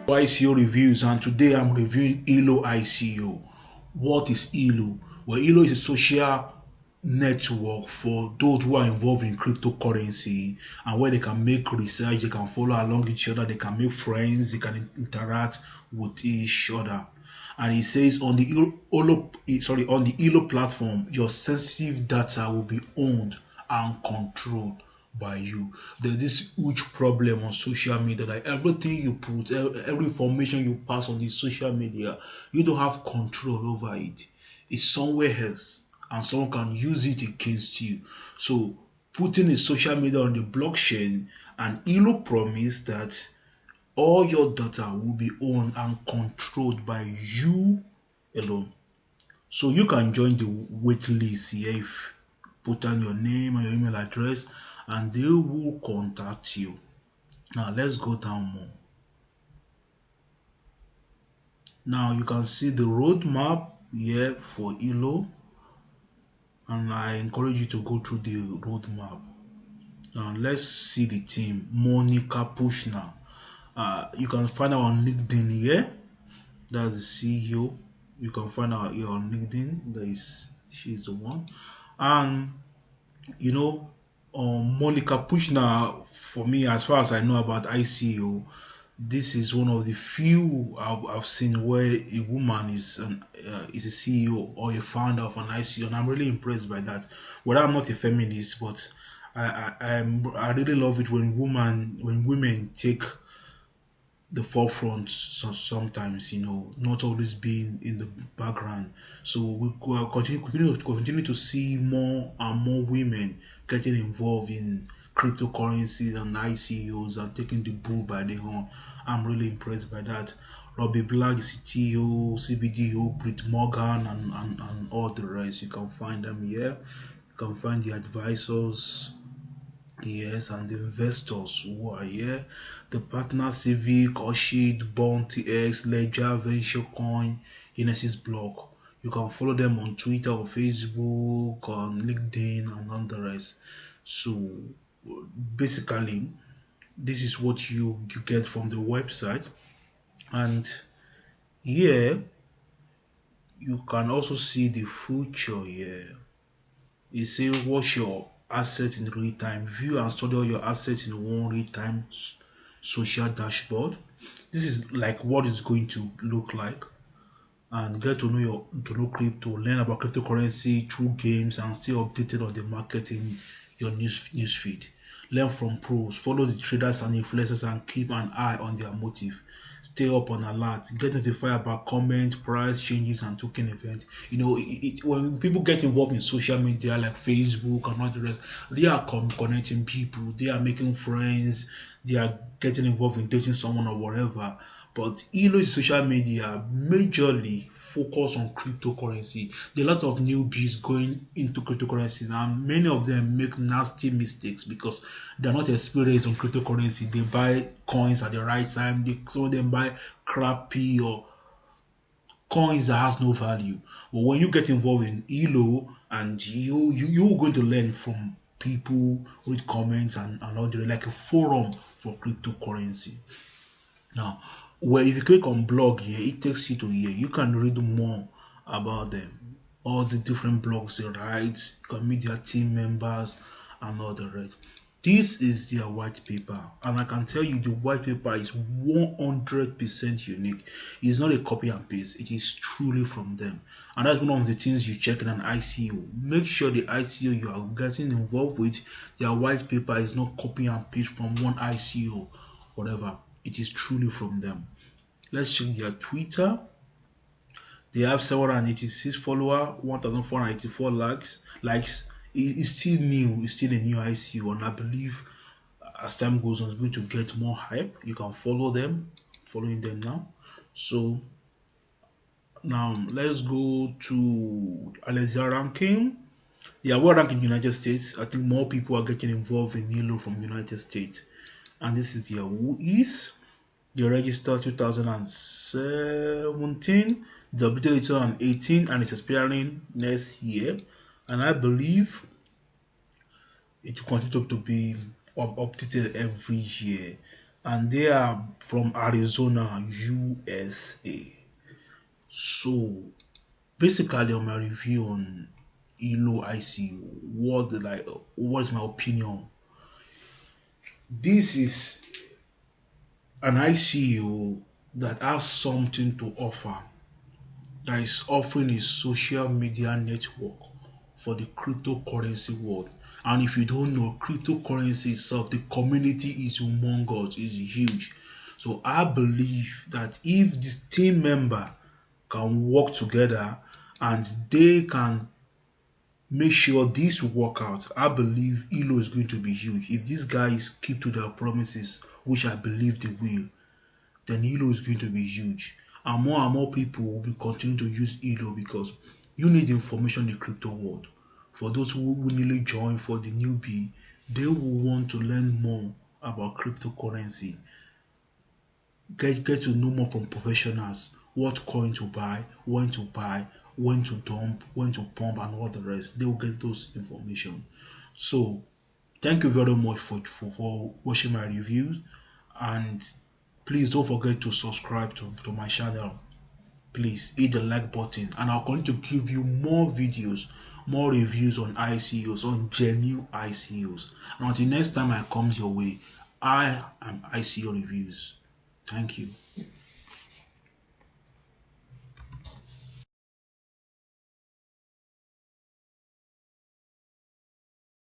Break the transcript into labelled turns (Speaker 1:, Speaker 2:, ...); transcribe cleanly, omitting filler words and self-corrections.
Speaker 1: ICO reviews, and today I'm reviewing Hilo ICO. What is Hilo? Well, Hilo is a social network for those who are involved in cryptocurrency, and where they can make research, they can follow along each other, they can make friends, they can interact with each other. And it says on the Hilo platform, your sensitive data will be owned and controlled by you. There's this huge problem on social media, like everything you put, every information you pass on the social media, you don't have control over it. It's somewhere else, and someone can use it against you. So putting a social media on the blockchain, and Hilo promise that all your data will be owned and controlled by you alone. So you can join the wait list here if put down your name and your email address, and they will contact you. Now let's go down more. Now you can see the roadmap here for Hilo, and I encourage you to go through the roadmap. Now let's see the team. Monica Pushna. You can find her on LinkedIn here. That's the CEO. You can find her here on LinkedIn. She's the one. And you know, Monica Pushna, for me, as far as I know about ICO, this is one of the few I've seen where a woman is a CEO or a founder of an ICO, and I'm really impressed by that. Well, I'm not a feminist, but I really love it when women take the forefront. Sometimes, not always being in the background. So we continue to see more and more women getting involved in cryptocurrencies and ICOs and taking the bull by the horn. I'm really impressed by that. Robbie Black, the CTO, CBDO, Brit Morgan, and all the rest. You can find them here. You can find the advisors, yes, and the investors who are here. The partner Civic, Oshid, Bounty0x, Ledger, Venture Coin, Genesis Block. You can follow them on Twitter or Facebook, on LinkedIn, and on the rest. So basically, this is what you get from the website. And here you can also see the future here. It says what's your assets in real time. View and study all your assets in one real time social dashboard. This is like what it's going to look like, and get to know crypto, learn about cryptocurrency through games, and stay updated on the market in your news feed. Learn from pros, follow the traders and influencers, and keep an eye on their motive. Stay up on alert, get notified about comment, price changes, and token events. When people get involved in social media like Facebook and all the rest, they are connecting people, they are making friends, they are getting involved in dating someone or whatever. But Hilo is social media majorly focus on cryptocurrency. There are a lot of newbies going into cryptocurrency, and many of them make nasty mistakes because they're not experienced on cryptocurrency. They buy coins at the right time. Some of them buy crappy or coins that has no value. But when you get involved in Hilo, and you're going to learn from people with comments and all the like a forum for cryptocurrency. Now, if you click on blog here, it takes you to here. You can read more about them, all the different blogs they write. You can meet their team members and all the rest. This is their white paper, and I can tell you the white paper is 100% unique. It's not a copy and paste. It is truly from them, and that's one of the things you check in an ICO. Make sure the ICO you are getting involved with, their white paper is not copy and paste from one ICO, whatever. It is truly from them. Let's check their Twitter. They have 786 followers, 1,484 likes. It's still new. It's still a new ICO, and I believe as time goes on, it's going to get more hype. You can follow them, following them now. So now let's go to Alexia ranking. They are well ranked in the United States. I think more people are getting involved in Hilo from United States. And this is their whois. They registered 2017, the updated 2018, and it's expiring next year. And I believe it will continue to be updated every year. and they are from Arizona, USA. So basically, on my review on Hilo Ico, what is my opinion? This is an ICO that has something to offer, that is offering a social media network for the cryptocurrency world. And if you don't know, cryptocurrency itself, the community is humongous, is huge. So I believe that if this team member can work together and they can make sure this work out, I believe Hilo is going to be huge. If these guys keep to their promises, which I believe they will, then Hilo is going to be huge. And more people will be continuing to use Hilo because you need information in the crypto world. For those who newly join, for the newbie, they will want to learn more about cryptocurrency. Get to know more from professionals, what coin to buy, when to dump, when to pump, and all the rest. They will get those information. So thank you very much for watching my reviews, and please don't forget to subscribe to my channel. Please hit the like button, and I'll continue to give you more videos, more reviews on ICOs, on genuine ICOs. And until next time I comes your way, I am ICO Reviews. Thank you.